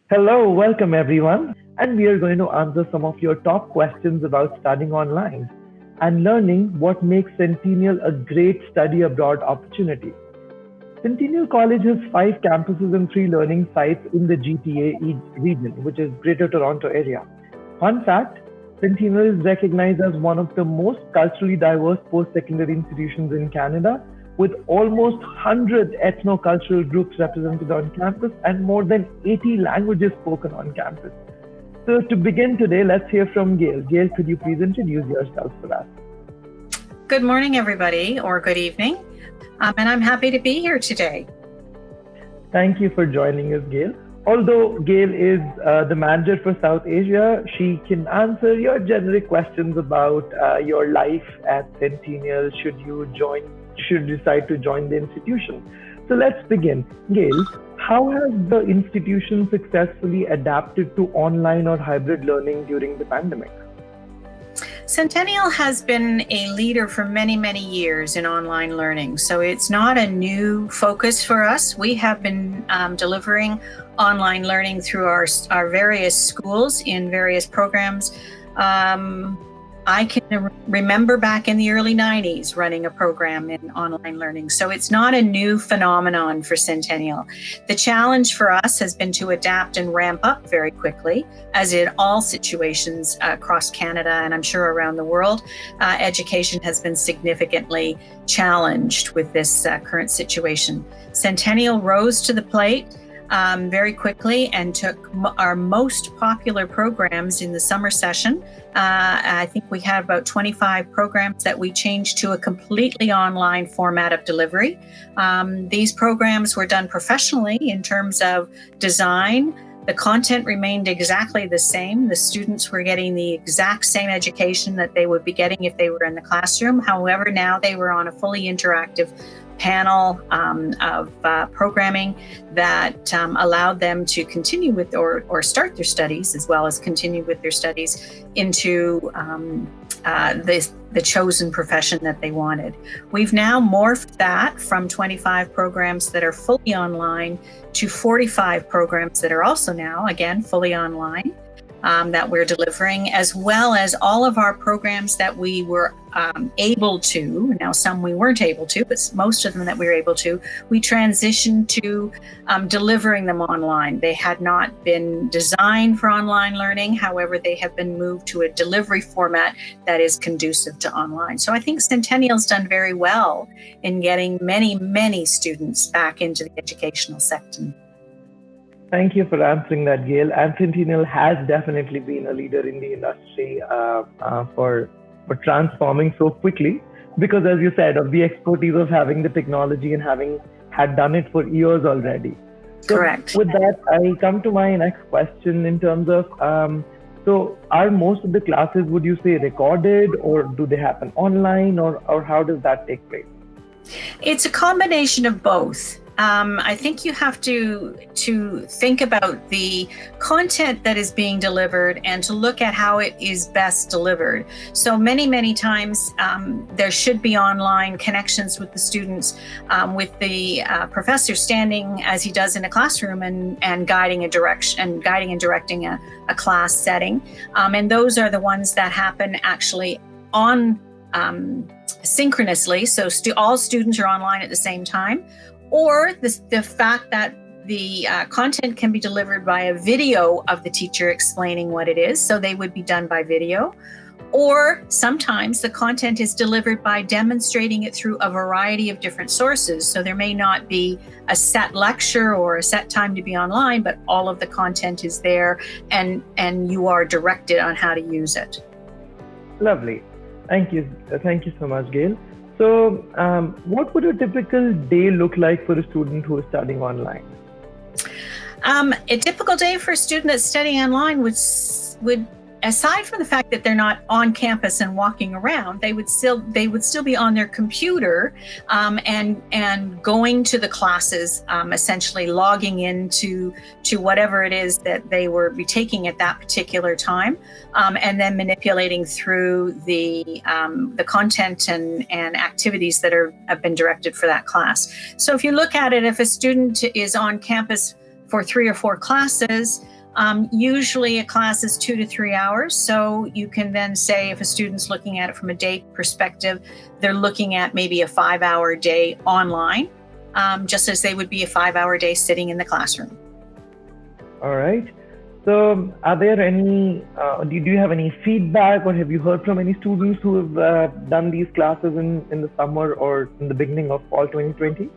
Hello, welcome everyone. And we are going to answer some of your top questions about studying online and learning what makes Centennial a great study abroad opportunity. Centennial College has five campuses and three learning sites in the GTA region, which is Greater Toronto Area. Fun fact, Centennial is recognized as one of the most culturally diverse post secondary institutions in Canada, with almost 100 ethno-cultural groups represented on campus and more than 80 languages spoken on campus. So, to begin today, let's hear from Gail. Gail, could you please introduce yourself for us? Good morning, everybody, or good evening. And I'm happy to be here today. Thank you for joining us, Gail. Although Gail is the manager for South Asia, she can answer your generic questions about your life at Centennial should you decide to join the institution. So let's begin. Gail, how has the institution successfully adapted to online or hybrid learning during the pandemic? Centennial has been a leader for many, many years in online learning. So it's not a new focus for us. We have been delivering online learning through our various schools in various programs. I can remember back in the early 90s running a program in online learning. So it's not a new phenomenon for Centennial. The challenge for us has been to adapt and ramp up very quickly, as in all situations across Canada and I'm sure around the world. Education has been significantly challenged with this current situation. Centennial rose to the plate very quickly and took our most popular programs in the summer session. I think we had about 25 programs that we changed to a completely online format of delivery. These programs were done professionally in terms of design. The content remained exactly the same. The students were getting the exact same education that they would be getting if they were in the classroom. However, now they were on a fully interactive panel of programming that allowed them to continue with or start their studies as well as continue with their studies into the chosen profession that they wanted. We've now morphed that from 25 programs that are fully online to 45 programs that are also now, again, fully online. That we're delivering, as well as all of our programs that we were able to, now some we weren't able to, but most of them that we were able to, we transitioned to delivering them online. They had not been designed for online learning, however, they have been moved to a delivery format that is conducive to online. So I think Centennial's done very well in getting many, many students back into the educational sector. Thank you for answering that, Gail. And Centennial has definitely been a leader in the industry for transforming so quickly because, as you said, of the expertise of having the technology and having had done it for years already. So correct. With that, I come to my next question in terms of, so are most of the classes, would you say, recorded or do they happen online or how does that take place? It's a combination of both. I think you have to think about the content that is being delivered and to look at how it is best delivered. So many times there should be online connections with the students, with the professor standing as he does in a classroom and guiding and directing a class setting. And those are the ones that happen actually on synchronously. So all students are online at the same time. Or the fact that the content can be delivered by a video of the teacher explaining what it is, so they would be done by video. Or sometimes the content is delivered by demonstrating it through a variety of different sources. So there may not be a set lecture or a set time to be online, but all of the content is there and you are directed on how to use it. Lovely. Thank you. Thank you so much, Gail. So, what would a typical day look like for a student who is studying online? A typical day for a student that's studying online would, aside from the fact that they're not on campus and walking around, they would still be on their computer and going to the classes, essentially logging into whatever it is that they were be taking at that particular time, and then manipulating through the content and activities that have been directed for that class. So if you look at it, if a student is on campus for 3 or 4 classes, Usually a class is 2 to 3 hours. So you can then say if a student's looking at it from a day perspective, they're looking at maybe a 5-hour day online, just as they would be a 5-hour day sitting in the classroom. All right. So are there any, do you have any feedback, or have you heard from any students who have done these classes in the summer or in the beginning of fall 2020?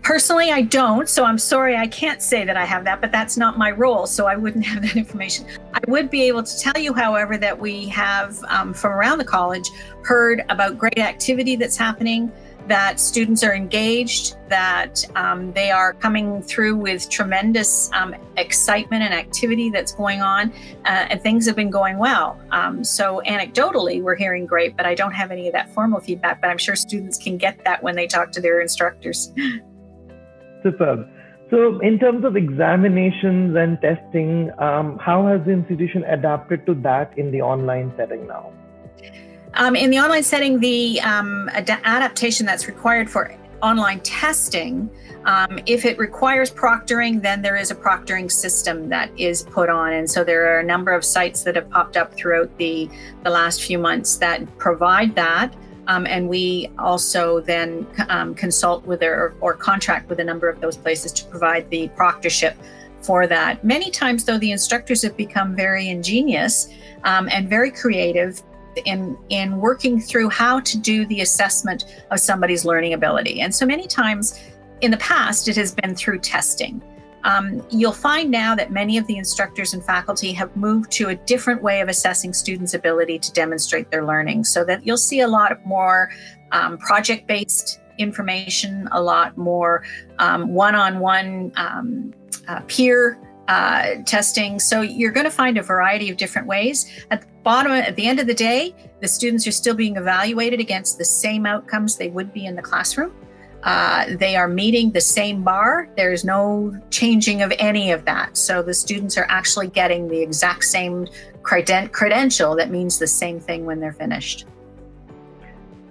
Personally, I don't, so I'm sorry I can't say that I have that, but that's not my role, so I wouldn't have that information. I would be able to tell you, however, that we have, from around the college, heard about great activity that's happening, that students are engaged, that they are coming through with tremendous excitement and activity that's going on, and things have been going well. So anecdotally, we're hearing great, but I don't have any of that formal feedback, but I'm sure students can get that when they talk to their instructors. Superb. So in terms of examinations and testing, how has the institution adapted to that in the online setting now? In the online setting, the adaptation that's required for online testing, if it requires proctoring, then there is a proctoring system that is put on. And so there are a number of sites that have popped up throughout the last few months that provide that. And we also then consult with or contract with a number of those places to provide the proctorship for that. Many times, though, the instructors have become very ingenious and very creative in working through how to do the assessment of somebody's learning ability. And so many times in the past, it has been through testing. You'll find now that many of the instructors and faculty have moved to a different way of assessing students' ability to demonstrate their learning, so that you'll see a lot more project-based information, a lot more one-on-one peer testing. So you're going to find a variety of different ways. At the end of the day, the students are still being evaluated against the same outcomes they would be in the classroom. They are meeting the same bar. There's no changing of any of that. So the students are actually getting the exact same credential that means the same thing when they're finished.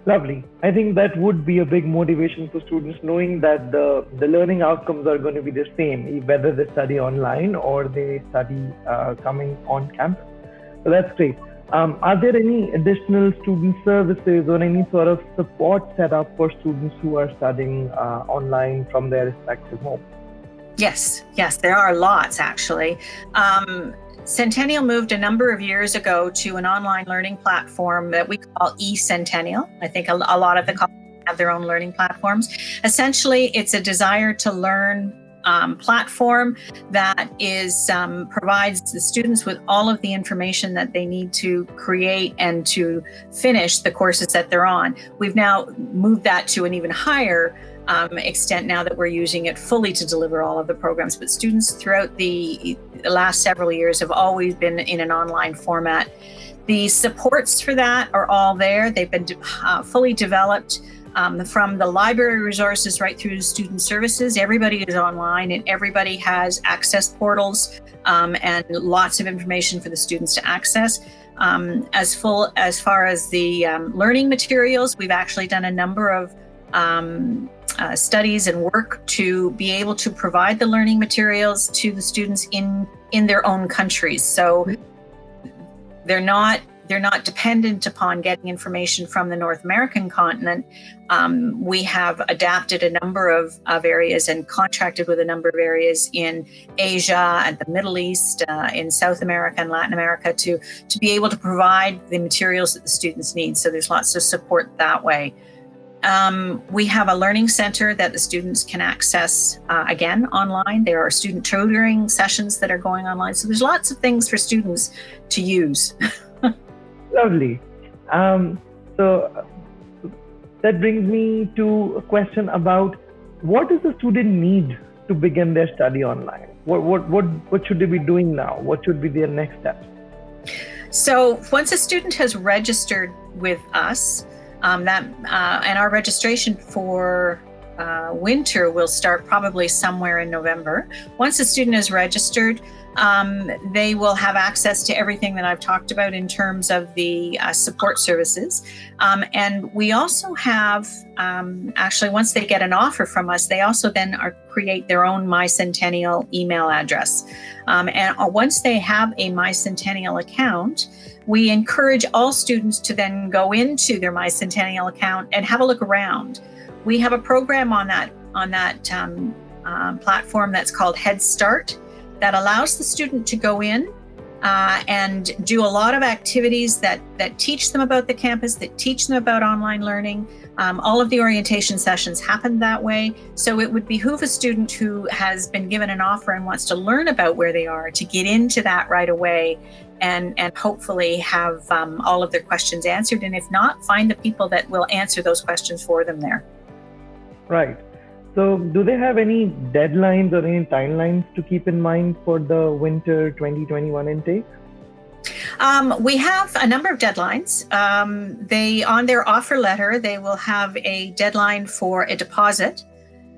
Lovely. I think that would be a big motivation for students, knowing that the learning outcomes are going to be the same, whether they study online or they study coming on campus. So that's great. Are there any additional student services or any sort of support set up for students who are studying online from their respective homes? Yes, there are lots, actually. Centennial moved a number of years ago to an online learning platform that we call eCentennial. I think a lot of the colleges have their own learning platforms. Essentially, it's a desire to learn platform that is provides the students with all of the information that they need to create and to finish the courses that they're on. We've now moved that to an even higher extent now that we're using it fully to deliver all of the programs. But students throughout the last several years have always been in an online format. The supports for that are all there. They've been fully developed. From the library resources right through to student services, everybody is online and everybody has access portals and lots of information for the students to access. As far as the learning materials, we've actually done a number of studies and work to be able to provide the learning materials to the students in their own countries. So they're not dependent upon getting information from the North American continent. We have adapted a number of areas and contracted with a number of areas in Asia and the Middle East, in South America and Latin America to be able to provide the materials that the students need. So there's lots of support that way. We have a learning center that the students can access, again, online. There are student tutoring sessions that are going online. So there's lots of things for students to use. Lovely. So that brings me to a question about what does the student need to begin their study online? What should they be doing now? What should be their next steps? So once a student has registered with us, and our registration for winter will start probably somewhere in November. Once a student is registered, they will have access to everything that I've talked about in terms of the support services. And we also have, actually, once they get an offer from us, they also then create their own MyCentennial email address. And once they have a MyCentennial account, we encourage all students to then go into their MyCentennial account and have a look around. We have a program on that platform that's called Head Start, that allows the student to go in and do a lot of activities that teach them about the campus, that teach them about online learning. All of the orientation sessions happen that way. So it would behoove a student who has been given an offer and wants to learn about where they are to get into that right away and hopefully have all of their questions answered. And if not, find the people that will answer those questions for them there. Right. So do they have any deadlines or any timelines to keep in mind for the winter 2021 intake? We have a number of deadlines. On their offer letter, they will have a deadline for a deposit,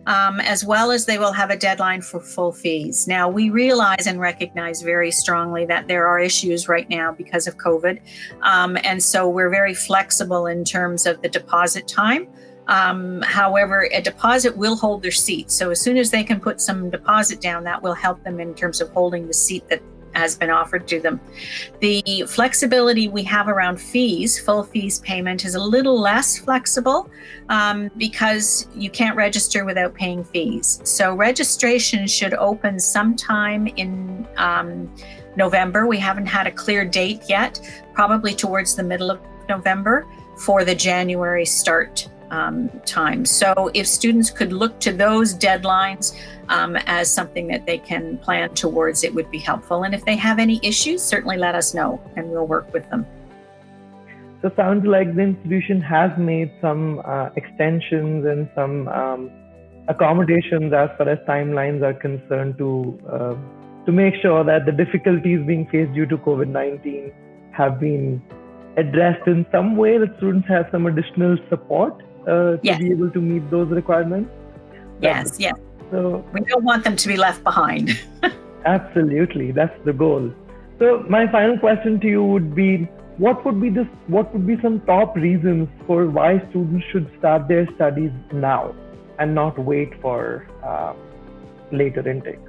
as well as they will have a deadline for full fees. Now, we realize and recognize very strongly that there are issues right now because of COVID. And so we're very flexible in terms of the deposit time. However, a deposit will hold their seat. So as soon as they can put some deposit down, that will help them in terms of holding the seat that has been offered to them. The flexibility we have around fees, full fees payment, is a little less flexible because you can't register without paying fees. So registration should open sometime in November. We haven't had a clear date yet, probably towards the middle of November for the January start time. So if students could look to those deadlines as something that they can plan towards, it would be helpful. And if they have any issues, certainly let us know and we'll work with them. So sounds like the institution has made some extensions and some accommodations as far as timelines are concerned to make sure that the difficulties being faced due to COVID-19 have been addressed in some way, that students have some additional support to be able to meet those requirements. Yes. So we don't want them to be left behind. Absolutely, that's the goal. So my final question to you would be, what would be some top reasons for why students should start their studies now and not wait for later intake?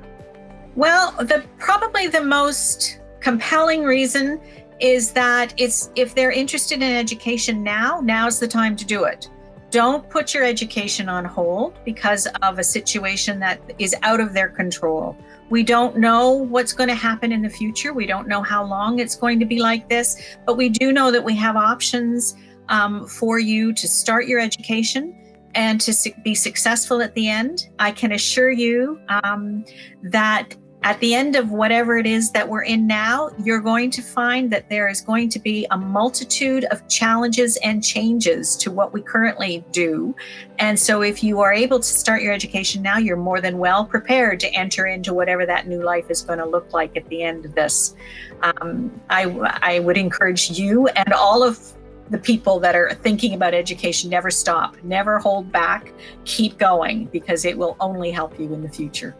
Well, probably the most compelling reason is that if they're interested in education now's the time to do it. Don't put your education on hold because of a situation that is out of their control. We don't know what's going to happen in the future. We don't know how long it's going to be like this, but we do know that we have options for you to start your education and to be successful at the end. I can assure you that at the end of whatever it is that we're in now, you're going to find that there is going to be a multitude of challenges and changes to what we currently do. And so if you are able to start your education now, you're more than well prepared to enter into whatever that new life is going to look like at the end of this. I would encourage you and all of the people that are thinking about education, never stop, never hold back, keep going, because it will only help you in the future.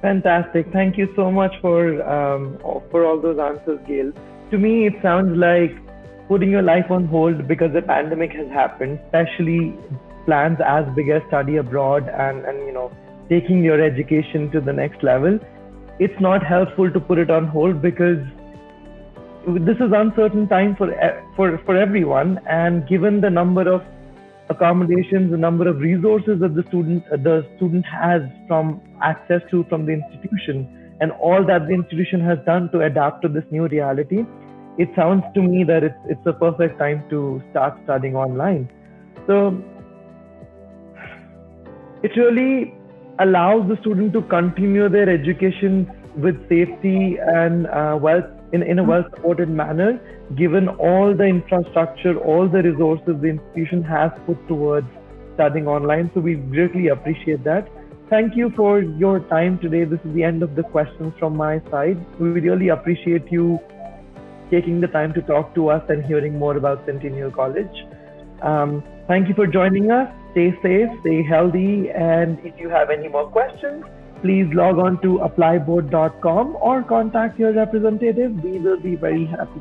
Fantastic. Thank you so much for all those answers, Gail. To me, it sounds like putting your life on hold because the pandemic has happened, especially plans as big as study abroad and taking your education to the next level. It's not helpful to put it on hold because this is uncertain time for everyone, and given the number of accommodations, the number of resources that the student has access to from the institution, and all that the institution has done to adapt to this new reality, it sounds to me that it's a perfect time to start studying online. So it really allows the student to continue their education with safety and in a well-supported manner, given all the infrastructure, all the resources the institution has put towards studying online. So we greatly appreciate that. Thank you for your time today. This is the end of the questions from my side. We really appreciate you taking the time to talk to us and hearing more about Centennial College. Thank you for joining us, Stay safe, stay healthy, and if you have any more questions, please log on to applyboard.com or contact your representative. We will be very happy to